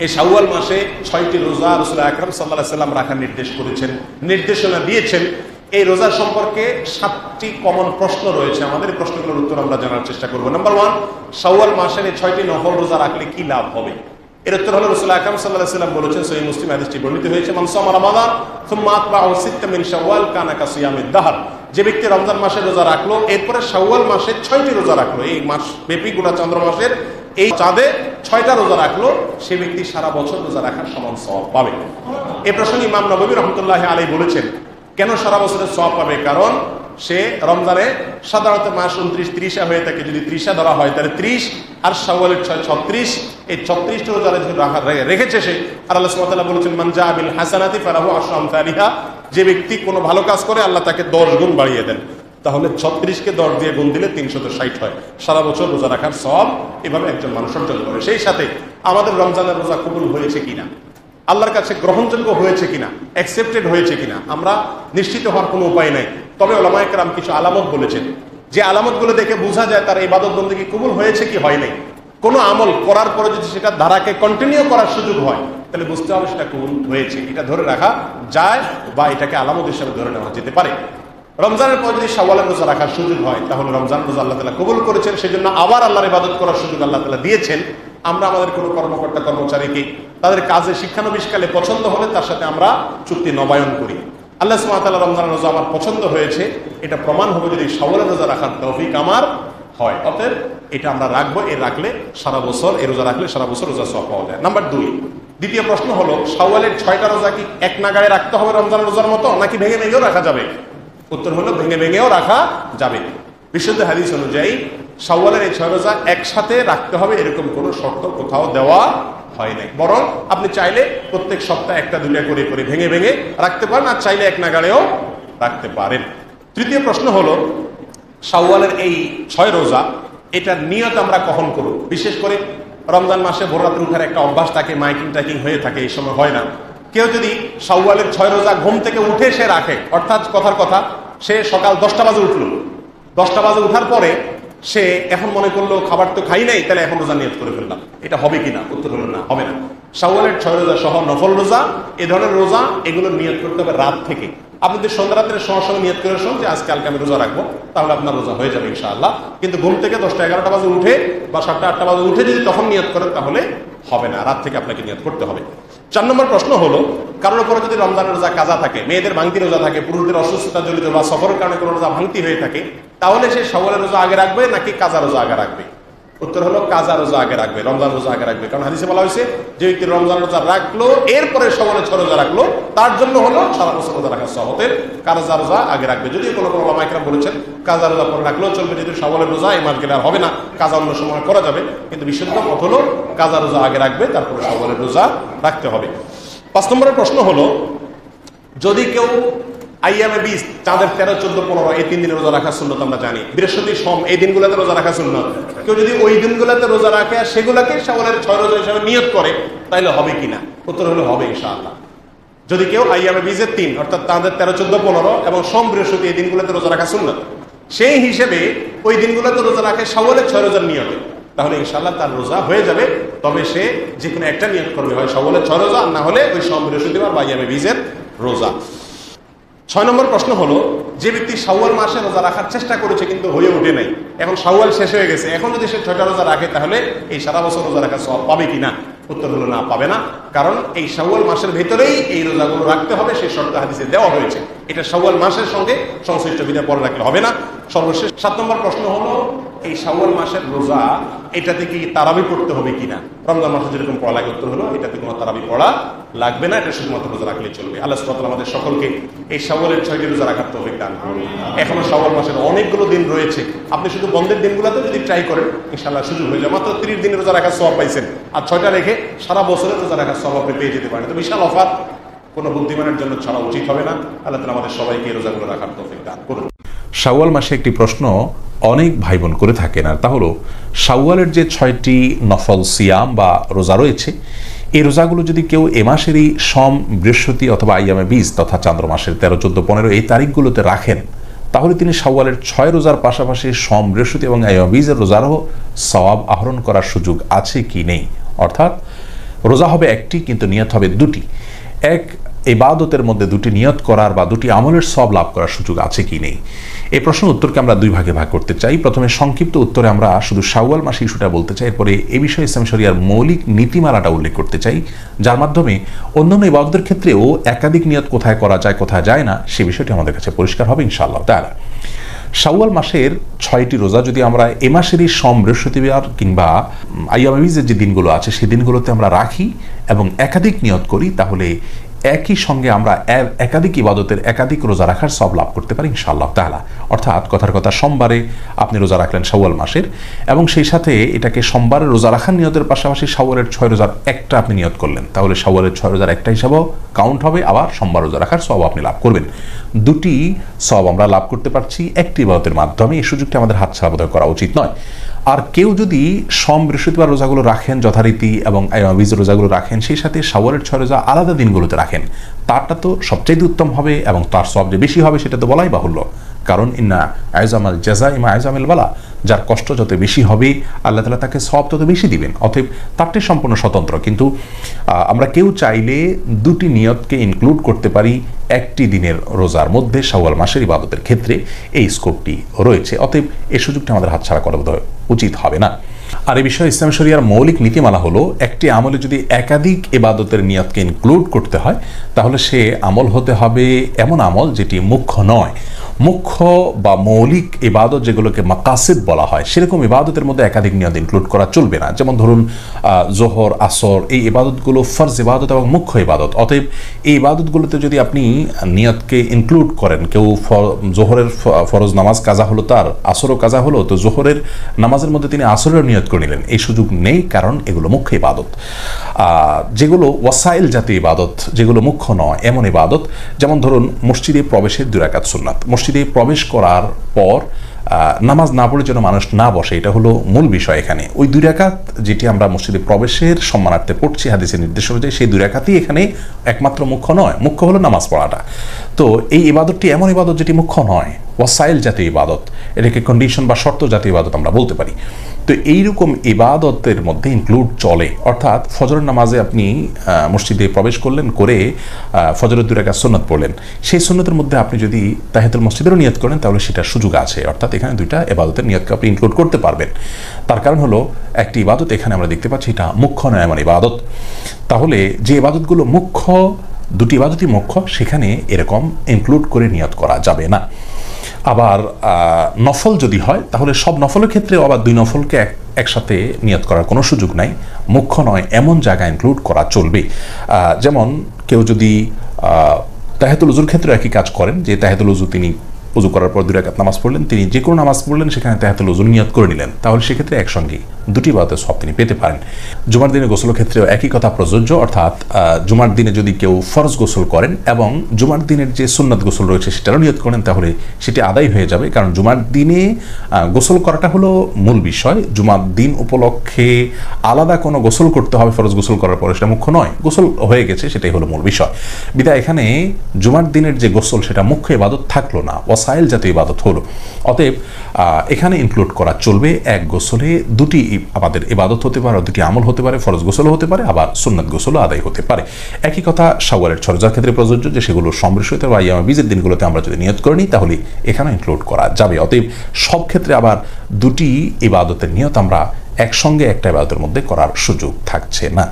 এই শাওয়াল মাসে 6টি রোজা রাসূল আকরাম সাল্লাল্লাহু আলাইহি ওয়াসাল্লাম রাখার নির্দেশ করেছেন, নির্দেশনা দিয়েছেন। এই রোজা সম্পর্কে 7টি কমন প্রশ্ন রয়েছে। আমাদের এই প্রশ্নগুলোর উত্তর আমরা জানার চেষ্টা করব। নাম্বার 1, শাওয়াল মাসের এই 6টি নফল রোজা রাখলে কি লাভ হবে? এর উত্তর হলো রাসূল আকরাম সাল্লাল্লাহু আলাইহি ওয়াসাল্লাম বলেছেন, সহিহ মুসলিম হাদিসটি বর্ণিত হয়েছে, মান সামা রমাদান সুম্মা আতবাহু সিত্তাম মিন শাওয়াল কানা কাসিয়ামিদ দাহর। যে ব্যক্তি রমজান মাসে রোজা রাখলো, এরপরে শাওয়াল মাসে 6টি রোজা রাখলো, এই মাস ব্যাপী গোটা চন্দ্র মাসের এই চাঁদে 6টা রোজা রাখলো, সে ব্যক্তি সারা বছর রোজা রাখার সমান সওয়াব পাবে। এই প্রসঙ্গে ইমাম নববী রাহমাতুল্লাহি আলাইহি বলেছেন, কেন সারা বছরের সওয়াব পাবে? কারণ সে রমজানে সাধারণত মাস 29-30 হয়ে থাকে, যদি 30 ধরা হয় তাহলে 30 আর শাওয়ালের 36, এই 36টা রোজা রেখেছে সে। আর আল্লাহ সুবহানাহু ওয়া তাআলা বলেছেন, মান জা বিল হাসানাতি ফালাহু আশরু আমসালিহা। যে ব্যক্তি কোনো ভালো কাজ করে আল্লাহ তাকে 10 গুণ বাড়িয়ে দেন। তাহলে 36কে 10 দিয়ে গুণ দিলে 360 হয়। সারা বছর রোজা রাখার সওয়াব এভাবে একজন মানুষ অর্জন করে। সেই সাথে আমাদের রমজানের রোজা কবুল হয়েছে কিনা, আল্লাহর কাছে গ্রহণযোগ্য হয়েছে কিনা, অ্যাকসেপ্টেড হয়েছে কিনা, আমরা নিশ্চিত হওয়ার কোনো উপায় নাই। তবে উলামায়ে কেরাম কিছু আলামত বলেছেন, যে আলামতগুলো দেখে বোঝা যায় তার ইবাদত বন্দেগী কবুল হয়েছে কি হয় নাই। কোনো আমল করার পরে যদি সেটা ধারাকে কন্টিনিউ করার সুযোগ হয়, তাহলে বুঝতে হবে সেটা কবুল হয়েছে। এটা ধরে রাখা যায় বা এটাকে আলামত হিসেবে ধরে নেওয়া যেতে পারে। রমজানের পর যদি শাওয়ালের রোজা রাখার সুযোগ হয়, তাহলে রমজান রোজা আল্লাহ তাআলা কবুল করেছেন, সেজন্য আবার আল্লাহর ইবাদত করার সুযোগ আল্লাহ তাআলা দিয়েছেন। আমরা আমাদের কোনো কর্মকর্তা কর্মচারীকে তাদের কাজে শিক্ষানবিশকালে পছন্দ হলে তার সাথে আমরা চুক্তি নবায়ন করি। আল্লাহ সুবহানাহু ওয়া তাআলা রমজানের রোজা আমার পছন্দ হয়েছে, এটা প্রমাণ হবে যদি শাওয়ালের রোজা রাখার তৌফিক আমার হয়। অতএব এটা আমরা রাখবো, এর রাখলে সারা বছর, এই রোজা রাখলে সারা বছর রোজা সওয়াব পাওয়া যায়। নাম্বার 2, দ্বিতীয় প্রশ্ন হলো, শাওয়ালের 6টা রোজা কি এক নাগাড়ে রাখতে হবে রমজানের রোজার মতো, নাকি ভেঙে ভেঙেও রাখা যাবে? উত্তর হলো ভেঙে ভেঙেও রাখা যাবে। বিশুদ্ধ হাদিস অনুযায়ী শাওয়ালের এই 6 রোজা একসাথে রাখতে হবে এরকম কোনো শর্ত কোথাও দেওয়া হয় নাই। বরং আপনি চাইলে প্রত্যেক সপ্তাহে 1-2টা করে করে ভেঙে ভেঙে রাখতে পারেন, আর চাইলে এক নাগাড়েও রাখতে পারেন। তৃতীয় প্রশ্ন হলো, শাওয়ালের এই 6 রোজা এটার নিয়ত আমরা কখন করব? বিশেষ করে রমজান মাসে ভোর রাতে উঠার একটা অভ্যাস থাকে, মাইকিং টাইকিং হয়ে থাকে, এই সময় হয় না। কেউ যদি শাওয়ালের 6 রোজা ঘুম থেকে উঠে সে রাখে, অর্থাৎ কথার কথা সে সকাল 10টা বাজে উঠলো, 10টা বাজে উঠার পরে সে এখন মনে করলো খাবার তো খাই নাই, তাহলে এখন রোজা নিয়ত করে ফেললাম, এটা হবে কিনা? উত্তর হলো না, হবে না। শাওয়ালের 6 রোজা সহ নফল রোজা, এ ধরনের রোজা এগুলো নিয়ত করতে হবে রাত থেকে। আপনি যদি সন্ধ্যা রাত্রের সঙ্গে নিয়ত করে শুন যে আজকে কালকে আমি রোজা রাখবো, তাহলে আপনার রোজা হয়ে যাবে ইনশাআল্লাহ। কিন্তু ঘুম থেকে 10টা-11টা বাজে উঠে বা 7টা-8টা বাজে উঠে যদি তখন নিয়ত করেন তাহলে হবে না, রাত থেকে আপনাকে নিয়ত করতে হবে। 4 নম্বর প্রশ্ন হলো, কারোর উপরে যদি রমজানের রোজা কাজা থাকে, মেয়েদের ভাঙতি রোজা থাকে, পুরুষদের অসুস্থতা জড়িত বা সফরের কারণে কোনো রোজা ভাঙতি হয়ে থাকে, তাহলে সে শাওয়ালের রোজা আগে রাখবে নাকি কাজা রোজা আগে রাখবে? উত্তর হলো কাজা রোজা আগে রাখবে, রমজান রোজা আগে রাখবে। কারণ হাদিসে বলা হয়েছে, যে ব্যক্তি রমজান রোজা রাখলো এরপরে শাওয়ালের 6 রোজা রাখলো, তার জন্য হলো সারা বছর রোজা রাখার সওয়াবের কাজা রোজা আগে রাখবে। যদিও কোনো কোনো ওলামায়ে কেরাম বলেছেন কাজা রোজা পরে রাখলেও চলবে, যদি শাওয়ালের রোজা এই মাস গেলে আর হবে না, কাজা অন্য সময় করা যাবে। কিন্তু বিশুদ্ধ মত হলো কাজা রোজা আগে রাখবে, তারপরে শাওয়ালের রোজা রাখতে হবে। 5 নম্বরের প্রশ্ন হলো, যদি কেউ আইয়ামে 20, চাঁদের 13, 14, 15 এই 3 দিনে রোজা রাখা সুন্নত আমরা জানি, বৃহস্পতি, সোম এই দিনগুলোতে রোজা রাখা সুন্নত। কেউ যদি ওই দিনগুলোতে রোজা রাখে আর সেগুলোকে শাওয়ালের 6 রোজা হিসাবে নিয়ত করে, তাহলে হবে কিনা? উত্তর হলো হবে ইনশাআল্লাহ। যদি কেউ আইয়ামে 20-এর 3 অর্থাৎ চাঁদের 13, 14, 15 এবং সোম, বৃহস্পতি এই দিনগুলোতে রোজা রাখা সুন্নত, সেই হিসেবে ওই দিনগুলোতে রোজা রাখে শাওয়ালের 6 রোজার নিয়তে, তাহলে ইনশাআল্লাহ তার রোজা হয়ে যাবে। তবে সে যে কোনো একটা নিয়ত করবে, হয় শাওয়ালের 6 রোজা, না হলে ওই সোম, বৃহস্পতিবার বা আইয়ামে 20-এর রোজা। 6 নম্বর প্রশ্ন হলো, যে ব্যক্তি শাওয়াল মাসে রোজা রাখার চেষ্টা করেছে কিন্তু হয়ে ওঠে নাই, এখন শাওয়াল শেষ হয়ে গেছে, এখন যদি সে 6টা রোজা রাখে তাহলে এই সারা বছর রোজা রাখার সওয়াব পাবে কিনা? উত্তর হলো না, পাবে না। কারণ এই শাওয়াল মাসের ভেতরেই এই রোজাগুলো রাখতে হবে, সেই শর্ত হাদিসে দেওয়া হয়েছে। এটা শাওয়াল মাসের সঙ্গে সংশ্লিষ্ট বিধায় পরে রাখলে হবে না। সর্বশেষ 7 নম্বর প্রশ্ন হলো, এই শাওয়াল মাসের রোজা এটাতে কি তারাবি পড়তে হবে কিনা? রমজান মাসে যেরকম পড়া লাগে, উত্তর হলো এটাতে কোনো তারাবি পড়া লাগবে না, এটা শুধুমাত্র রোজা রাখলেই চলবে। আল্লাহ সুবহানাহু ওয়া তাআলা আমাদের সকলকে এই শাওয়ালের 6টি রোজা রাখার তৌফিক দান করুন। এখনো শাওয়াল মাসের অনেকগুলো দিন রয়েছে, আপনি শুধু বন্ধের দিনগুলোতে যদি ট্রাই করেন ইনশাআল্লাহ সুযোগ হয়ে যায়। মাত্র 30 দিন রোজা রাখার সওয়াব পাইছেন, আর 6টা রেখে সারা বছরের রোজা রাখার সওয়াব আপনি পেয়ে যেতে পারেন। তো বিশাল অফার, কোনো বুদ্ধিমানের জন্য ছাড়া উচিত হবে না। আল্লাহ তাআলা আমাদের সবাইকে এই রোজাগুলো রাখার তৌফিক দান করুন। শাওয়াল মাসে একটি প্রশ্ন অনেক ভাই বোন করে থাকেন, আর তা হলো শাওয়ালের যে 6টি নফল সিয়াম বা রোজা রয়েছে, এই রোজাগুলো যদি কেউ এ মাসেরই সোম, বৃহস্পতি অথবা আইয়ামে 20 তথা চান্দ্র মাসের 13, 14, 15 এই তারিখগুলোতে রাখেন, তাহলে তিনি শাওয়ালের 6 রোজার পাশাপাশি সোম, বৃহস্পতি এবং আইয়ামে 20 এর রোজারও সওয়াব আহরণ করার সুযোগ আছে কি নেই? অর্থাৎ রোজা হবে একটি কিন্তু নিয়ত হবে দুটি। এক ইবাদতের মধ্যে দুটি নিয়ত করার বা দুটি আমলের সব লাভ করার সুযোগ আছে কি নেই, এই প্রশ্নের উত্তরকে আমরা দুই ভাগে ভাগ করতে চাই। প্রথমে সংক্ষিপ্ত উত্তরে আমরা শুধু শাওয়াল মাসে ইস্যুটা বলতে চাই, এরপরে এ বিষয়ে ইসলাম শরিয়ার মৌলিক নীতিমালাটা উল্লেখ করতে চাই, যার মাধ্যমে অন্যান্য ইবাদতের ক্ষেত্রেও একাধিক নিয়ত কোথায় করা যায় কোথায় যায় না সে বিষয়টি আমাদের কাছে পরিষ্কার হবে ইনশাআল্লাহ তাআলা। শাওয়াল মাসের 6টি রোজা যদি আমরা এ মাসেরই সোম, বৃহস্পতিবার কিংবা আইয়ামের যে দিনগুলো আছে সেই দিনগুলোতে আমরা রাখি এবং একাধিক নিয়ত করি, তাহলে একই সঙ্গে আমরা একাধিক ইবাদতের একাধিক রোজা রাখার সব লাভ করতে পারি ইনশাআল্লাহ তাআলা। অর্থাৎ কথার কথা সোমবারে আপনি রোজা রাখলেন শাওয়াল মাসের, এবং সেই সাথে এটাকে সোমবারের রোজা রাখার নিয়তের পাশাপাশি শাওয়ালের 6 রোজার একটা আপনি নিয়ত করলেন, তাহলে শাওয়ালের 6 রোজার একটা হিসাবেও কাউন্ট হবে, আবার সোমবার রোজা রাখার সব আপনি লাভ করবেন। দুটি সব আমরা লাভ করতে পারছি একটি ইবাদতের মাধ্যমে। এই সুযোগটি আমাদের হাতছাড়া বোধহয় করা উচিত নয়। আর কেউ যদি সোম, বৃহস্পতিবার রোজাগুলো রাখেন যথারীতি এবং আইয়ামের রোজাগুলো রাখেন, সেই সাথে শাওয়ালের 6 রোজা আলাদা দিনগুলোতে রাখেন, তারটা তো সবচেয়ে উত্তম হবে এবং তার সব যে বেশি হবে সেটা তো বলাই বাহুল্য। কারণ ইন্না আইজামাল জাযা ইমা আইজামিল বালা, যার কষ্ট যত বেশি হবে আল্লাহ তাআলা তাকে সব তত বেশি দিবেন। অতএব তারটি সম্পূর্ণ স্বতন্ত্র। কিন্তু আমরা কেউ চাইলে দুটি নিয়তকে ইনক্লুড করতে পারি একটি দিনের রোজার মধ্যে শাওয়াল মাসের ইবাদতের ক্ষেত্রে, এই স্কোপটি রয়েছে। অতএব এই সুযোগটা আমাদের হাতছাড়া করা বোধহয় উচিত হবে না। আর এই বিষয়ে ইসলাম শরিয়ার মৌলিক নীতিমালা হলো, একটি আমলে যদি একাধিক ইবাদতের নিয়তকে ইনক্লুড করতে হয় তাহলে সে আমল হতে হবে এমন আমল যেটি মুখ্য নয়। মুখ্য বা মৌলিক ইবাদত যেগুলোকে মাকাসিদ বলা হয়, সেরকম ইবাদতের মধ্যে একাধিক নিয়ত ইনক্লুড করা চলবে না। যেমন ধরুন জোহর, আসর, এই ইবাদতগুলো ফরজ ইবাদত এবং মুখ্য ইবাদত। অতএব এই ইবাদতগুলোতে যদি আপনি নিয়তকে ইনক্লুড করেন, কেউ জোহরের ফরজ নামাজ কাজা হলো, তার আসরও কাজা হলো, তো জোহরের নামাজের মধ্যে তিনি আসরের নিয়ত করে নিলেন, এই সুযোগ নেই, কারণ এগুলো মুখ্য ইবাদত। যেগুলো ওয়াসাইল জাতীয় ইবাদত, যেগুলো মুখ্য নয় এমন ইবাদত, যেমন ধরুন মসজিদে প্রবেশের 2 রাকাত সুন্নাত, মসজিদে প্রবেশ করার পর নামাজ না পড়ে যেন মানুষ না বসে, এটা হলো মূল বিষয় এখানে। ওই 2 রাকাত যেটি আমরা মসজিদে প্রবেশের সম্মানার্থে পড়ছি হাদিসের নির্দেশ অনুযায়ী, সেই 2 রাকাতই এখানে একমাত্র মুখ্য নয়, মুখ্য হলো নামাজ পড়াটা। তো এই ইবাদতটি এমন ইবাদত যেটি মুখ্য নয়, ওয়াসাইল জাতীয় ইবাদত, এটাকে কন্ডিশন বা শর্ত জাতীয় ইবাদত আমরা বলতে পারি। তো এইরকম ইবাদতের মধ্যে ইনক্লুড চলে। অর্থাৎ ফজরের নামাজে আপনি মসজিদে প্রবেশ করলেন, করে ফজরের 2 রাকাত সুন্নাত পড়লেন, সেই সুন্নতের মধ্যে আপনি যদি তাহিয়াতুল মসজিদেরও নিয়ত করেন তাহলে সেটার সুযোগ আছে। অর্থাৎ এখানে 2টা ইবাদতের নিয়তকে আপনি ইনক্লুড করতে পারবেন। তার কারণ হলো একটি ইবাদত এখানে আমরা দেখতে পাচ্ছি এটা মুখ্য নয় এমন ইবাদত। তাহলে যে ইবাদতগুলো মুখ্য, 2টি ইবাদতই মুখ্য, সেখানে এরকম ইনক্লুড করে নিয়ত করা যাবে না। আবার নফল যদি হয় তাহলে সব নফলের ক্ষেত্রে আবার 2 নফলকে একসাথে নিয়ত করার কোনো সুযোগ নাই, মুখ্য নয় এমন জায়গা ইনক্লুড করা চলবে। যেমন কেউ যদি তাহিয়াতুল উযুর ক্ষেত্রে একই কাজ করেন, যে তাহিয়াতুল উযু তিনি উযু করার পর 2 রাকাত নামাজ পড়লেন, তিনি যে কোনো নামাজ পড়লেন সেখানে তাহিয়াতুল উযুর নিয়ত করে নিলেন, তাহলে সেক্ষেত্রে একসঙ্গে 2টি ইবাদতের সব তিনি পেতে পারেন। জুমার দিনে গোসলের ক্ষেত্রেও একই কথা প্রযোজ্য। অর্থাৎ জুমার দিনে যদি কেউ ফরজ গোসল করেন এবং জুমার দিনের যে সুন্নাত গোসল রয়েছে সেটারও নিয়ত করেন, তাহলে সেটি আদায় হয়ে যাবে। কারণ জুমার দিনে গোসল করাটা হলো মূল বিষয়। জুমার দিন উপলক্ষে আলাদা কোনো গোসল করতে হবে ফরজ গোসল করার পরে, সেটা মুখ্য নয়, গোসল হয়ে গেছে সেটাই হলো মূল বিষয়। বিধায় এখানে জুমার দিনের যে গোসল সেটা মুখ্য ইবাদত থাকলো না, ওয়াসাইল জাতীয় ইবাদত হলো। অতএব এখানে ইনক্লুড করা চলবে, এক গোসলে 2টি আমাদের ইবাদত হতে পারে, 2টি আমল হতে পারে, ফরজ গোসল হতে পারে, আবার সুন্নাত গোসলও আদায় হতে পারে। একই কথা শাওয়ালের 6 রোজার ক্ষেত্রে প্রযোজ্য, যে সেগুলো সোম, বৃহস্পতিবার বা আইয়ামের দিনগুলোতে আমরা যদি নিয়ত করে নিই তাহলে এখানে ইনক্লুড করা যাবে। অতএব সব ক্ষেত্রে আবার 2টি ইবাদতের নিয়ত আমরা একসঙ্গে একটা ইবাদতের মধ্যে করার সুযোগ থাকছে না।